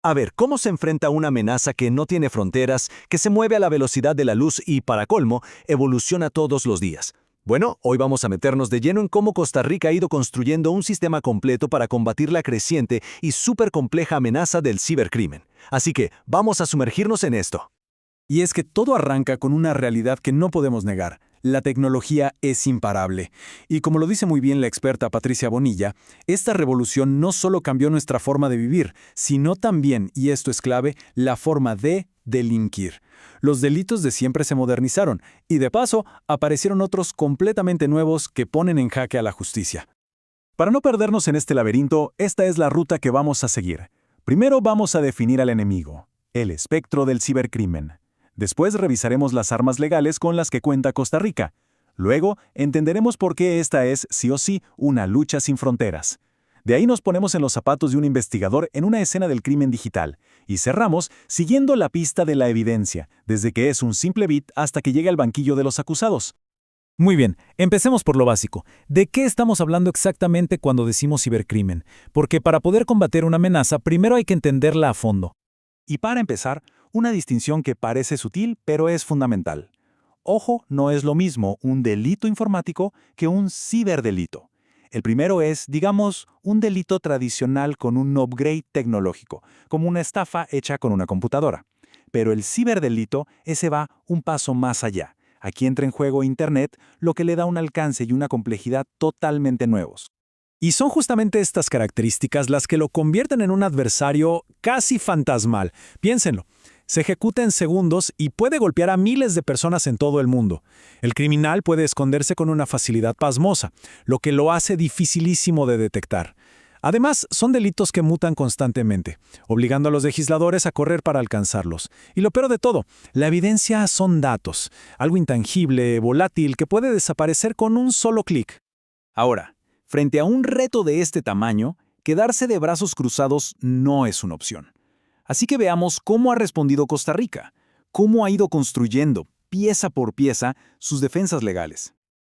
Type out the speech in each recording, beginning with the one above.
A ver, ¿cómo se enfrenta una amenaza que no tiene fronteras, que se mueve a la velocidad de la luz y, para colmo, evoluciona todos los días? Bueno, hoy vamos a meternos de lleno en cómo Costa Rica ha ido construyendo un sistema completo para combatir la creciente y súper compleja amenaza del cibercrimen. Así que, vamos a sumergirnos en esto. Y es que todo arranca con una realidad que no podemos negar. La tecnología es imparable. Y como lo dice muy bien la experta Patricia Bonilla, esta revolución no solo cambió nuestra forma de vivir, sino también, y esto es clave, la forma de delinquir. Los delitos de siempre se modernizaron, y de paso, aparecieron otros completamente nuevos que ponen en jaque a la justicia. Para no perdernos en este laberinto, esta es la ruta que vamos a seguir. Primero vamos a definir al enemigo, el espectro del cibercrimen. Después revisaremos las armas legales con las que cuenta Costa Rica. Luego, entenderemos por qué esta es, sí o sí, una lucha sin fronteras. De ahí nos ponemos en los zapatos de un investigador en una escena del crimen digital. Y cerramos siguiendo la pista de la evidencia, desde que es un simple bit hasta que llega al banquillo de los acusados. Muy bien, empecemos por lo básico. ¿De qué estamos hablando exactamente cuando decimos cibercrimen? Porque para poder combatir una amenaza, primero hay que entenderla a fondo. Y para empezar, una distinción que parece sutil, pero es fundamental. Ojo, no es lo mismo un delito informático que un ciberdelito. El primero es, digamos, un delito tradicional con un upgrade tecnológico, como una estafa hecha con una computadora. Pero el ciberdelito, ese va un paso más allá. Aquí entra en juego Internet, lo que le da un alcance y una complejidad totalmente nuevos. Y son justamente estas características las que lo convierten en un adversario casi fantasmal. Piénsenlo. Se ejecuta en segundos y puede golpear a miles de personas en todo el mundo. El criminal puede esconderse con una facilidad pasmosa, lo que lo hace dificilísimo de detectar. Además, son delitos que mutan constantemente, obligando a los legisladores a correr para alcanzarlos. Y lo peor de todo, la evidencia son datos, algo intangible, volátil, que puede desaparecer con un solo clic. Ahora, frente a un reto de este tamaño, quedarse de brazos cruzados no es una opción. Así que veamos cómo ha respondido Costa Rica, cómo ha ido construyendo, pieza por pieza, sus defensas legales.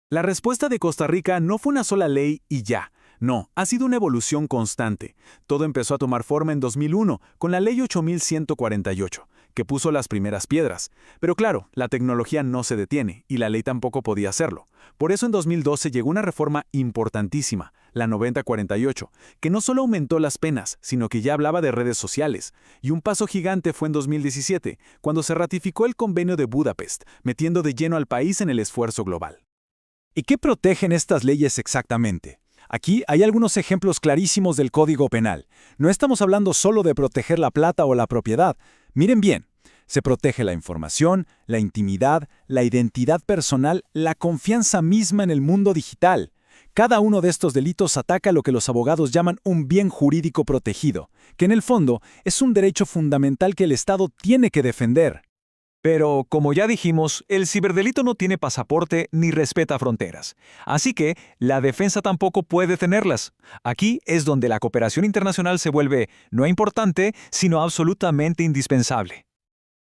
La respuesta de Costa Rica no fue una sola ley y ya. No, ha sido una evolución constante. Todo empezó a tomar forma en 2001, con la Ley 8148, que puso las primeras piedras. Pero claro, la tecnología no se detiene, y la ley tampoco podía hacerlo. Por eso en 2012 llegó una reforma importantísima, la 9048, que no solo aumentó las penas, sino que ya hablaba de redes sociales. Y un paso gigante fue en 2017, cuando se ratificó el Convenio de Budapest, metiendo de lleno al país en el esfuerzo global. ¿Y qué protegen estas leyes exactamente? Aquí hay algunos ejemplos clarísimos del Código Penal. No estamos hablando solo de proteger la plata o la propiedad. Miren bien, se protege la información, la intimidad, la identidad personal, la confianza misma en el mundo digital. Cada uno de estos delitos ataca lo que los abogados llaman un bien jurídico protegido, que en el fondo es un derecho fundamental que el Estado tiene que defender. Pero, como ya dijimos, el ciberdelito no tiene pasaporte ni respeta fronteras. Así que, la defensa tampoco puede tenerlas. Aquí es donde la cooperación internacional se vuelve no importante, sino absolutamente indispensable.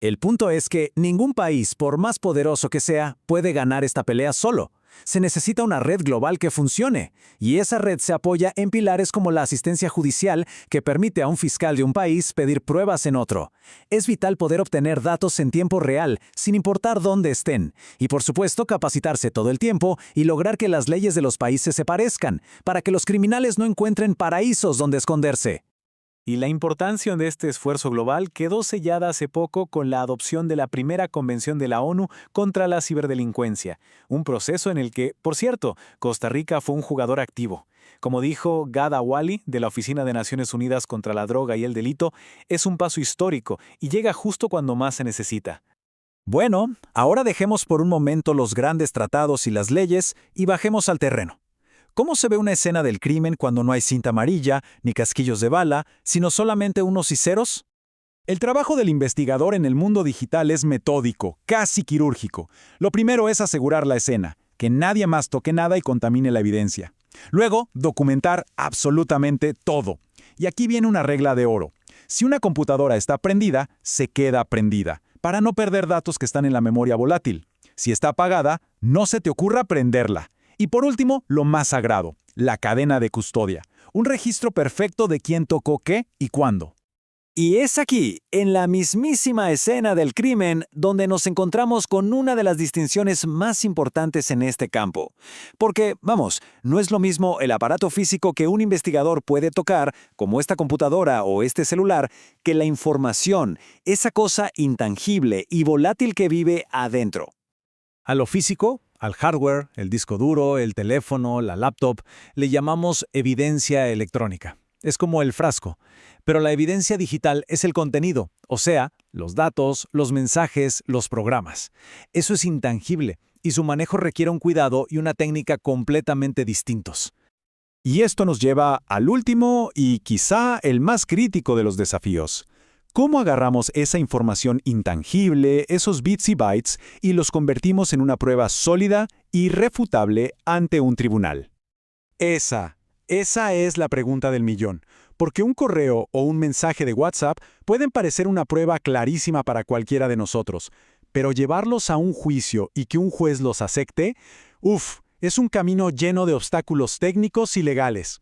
El punto es que ningún país, por más poderoso que sea, puede ganar esta pelea solo. Se necesita una red global que funcione, y esa red se apoya en pilares como la asistencia judicial que permite a un fiscal de un país pedir pruebas en otro. Es vital poder obtener datos en tiempo real, sin importar dónde estén, y por supuesto capacitarse todo el tiempo y lograr que las leyes de los países se parezcan, para que los criminales no encuentren paraísos donde esconderse. Y la importancia de este esfuerzo global quedó sellada hace poco con la adopción de la primera Convención de la ONU contra la ciberdelincuencia, un proceso en el que, por cierto, Costa Rica fue un jugador activo. Como dijo Gada Wali, de la Oficina de Naciones Unidas contra la Droga y el Delito, es un paso histórico y llega justo cuando más se necesita. Bueno, ahora dejemos por un momento los grandes tratados y las leyes y bajemos al terreno. ¿Cómo se ve una escena del crimen cuando no hay cinta amarilla, ni casquillos de bala, sino solamente unos y ceros? El trabajo del investigador en el mundo digital es metódico, casi quirúrgico. Lo primero es asegurar la escena, que nadie más toque nada y contamine la evidencia. Luego, documentar absolutamente todo. Y aquí viene una regla de oro. Si una computadora está prendida, se queda prendida, para no perder datos que están en la memoria volátil. Si está apagada, no se te ocurra prenderla. Y por último, lo más sagrado, la cadena de custodia. Un registro perfecto de quién tocó qué y cuándo. Y es aquí, en la mismísima escena del crimen, donde nos encontramos con una de las distinciones más importantes en este campo. Porque, vamos, no es lo mismo el aparato físico que un investigador puede tocar, como esta computadora o este celular, que la información, esa cosa intangible y volátil que vive adentro. A lo físico, al hardware, el disco duro, el teléfono, la laptop, le llamamos evidencia electrónica. Es como el frasco. Pero la evidencia digital es el contenido, o sea, los datos, los mensajes, los programas. Eso es intangible, y su manejo requiere un cuidado y una técnica completamente distintos. Y esto nos lleva al último y quizá el más crítico de los desafíos. ¿Cómo agarramos esa información intangible, esos bits y bytes, y los convertimos en una prueba sólida y irrefutable ante un tribunal? Esa es la pregunta del millón. Porque un correo o un mensaje de WhatsApp pueden parecer una prueba clarísima para cualquiera de nosotros, pero llevarlos a un juicio y que un juez los acepte, es un camino lleno de obstáculos técnicos y legales.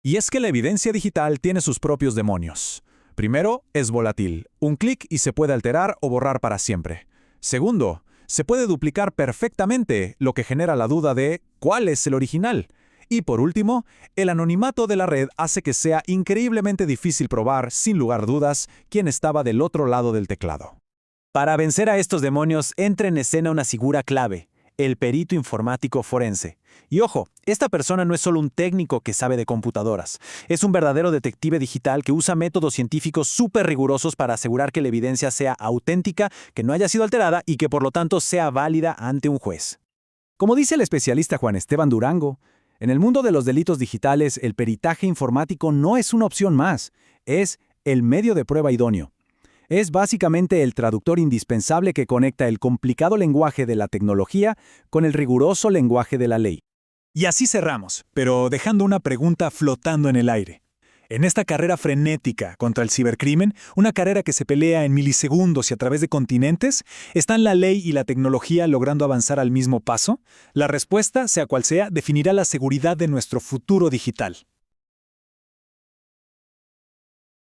Y es que la evidencia digital tiene sus propios demonios. Primero, es volátil. Un clic y se puede alterar o borrar para siempre. Segundo, se puede duplicar perfectamente, lo que genera la duda de ¿cuál es el original? Y por último, el anonimato de la red hace que sea increíblemente difícil probar, sin lugar a dudas, quién estaba del otro lado del teclado. Para vencer a estos demonios, entra en escena una figura clave, el perito informático forense. Y ojo, esta persona no es solo un técnico que sabe de computadoras, es un verdadero detective digital que usa métodos científicos súper rigurosos para asegurar que la evidencia sea auténtica, que no haya sido alterada y que por lo tanto sea válida ante un juez. Como dice el especialista Juan Esteban Durango, en el mundo de los delitos digitales, el peritaje informático no es una opción más, es el medio de prueba idóneo. Es básicamente el traductor indispensable que conecta el complicado lenguaje de la tecnología con el riguroso lenguaje de la ley. Y así cerramos, pero dejando una pregunta flotando en el aire. En esta carrera frenética contra el cibercrimen, una carrera que se pelea en milisegundos y a través de continentes, ¿están la ley y la tecnología logrando avanzar al mismo paso? La respuesta, sea cual sea, definirá la seguridad de nuestro futuro digital.